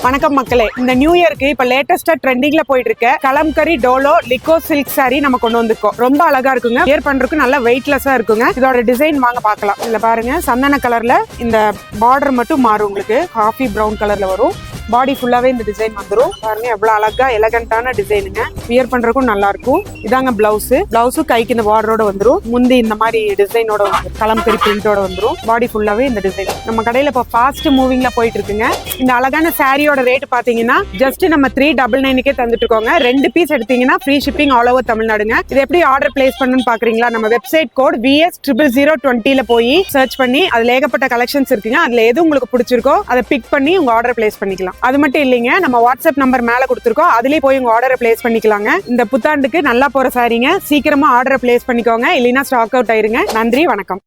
வணக்கம் மக்களே, இந்த நியூ இயருக்கு இப்ப லேட்டஸ்டா ட்ரெண்டிங்ல போயிட்டு இருக்க கலம்கரி டோலோ லிக்கோ சில்க் சாரி நம்ம கொண்டு வந்திருக்கோம். ரொம்ப அழகா இருக்குங்க. வியர் பண்றதுக்கு நல்ல வெயிட்லெஸ்ஸா இருக்குங்க. இதோட டிசைன் வாங்க பார்க்கலாம். இதுல பாருங்க, சந்தன கலர்ல இந்த பார்டர் மட்டும் மாறும். உங்களுக்கு காஃபி பிரவுன் கலர்ல வரும். பாடி ஃபுல்லாவே இந்த டிசைன் வந்துடும். பாருங்க எவ்வளவு அழகா எலகண்டான டிசைனுங்க. வியர் பண்றதுக்கும் நல்லா இருக்கும். இதாங்க பிளவுஸும் கைக்கு இந்த பார்டரோட வந்துடும். முந்தி இந்த மாதிரி டிசைனோட வந்துடும். கலம்கரி பிரிண்டோட வந்துடும். பாடி ஃபுல்லாவே இந்த டிசைன் நம்ம கடையில இப்போ ஃபாஸ்ட் மூவிங்ல போயிட்டு இருக்குங்க. இந்த அழகான சாரியோட ரேட் பாத்தீங்கன்னா ஜஸ்ட் நம்ம 399 தந்துட்டு இருக்கோங்க. 2 பீஸ் எடுத்தீங்கன்னா ஃப்ரீ ஷிப்பிங் ஆல் ஓவர் தமிழ்நாடுங்க. இது எப்படி ஆர்டர் பிளேஸ் பண்ணணும்னு பாக்குறீங்களா? நம்ம வெப்சைட் கோட் VS00020 போய் சர்ச் பண்ணி அதுல ஏகப்பட்ட கலெக்ஷன்ஸ் இருக்குங்க. அதுல எது உங்களுக்கு பிடிச்சிருக்கோ அதை பிக் பண்ணி உங்க ஆர்டர் பிளேஸ் பண்ணிக்கலாம். அது மட்டும் இல்லைங்க, நம்ம வாட்ஸ்அப் நம்பர் மேல கொடுத்துருக்கோம். அதுலயே போய் உங்க ஆர்டரை பிளேஸ் பண்ணிக்கலாங்க. இந்த புத்தாண்டுக்கு நல்லா போற சாரிங்க. சீக்கிரமா ஆர்டரை பிளேஸ் பண்ணிக்கோங்க, இல்லைன்னா ஸ்டாக் அவுட் ஆயிருங்க. நன்றி, வணக்கம்.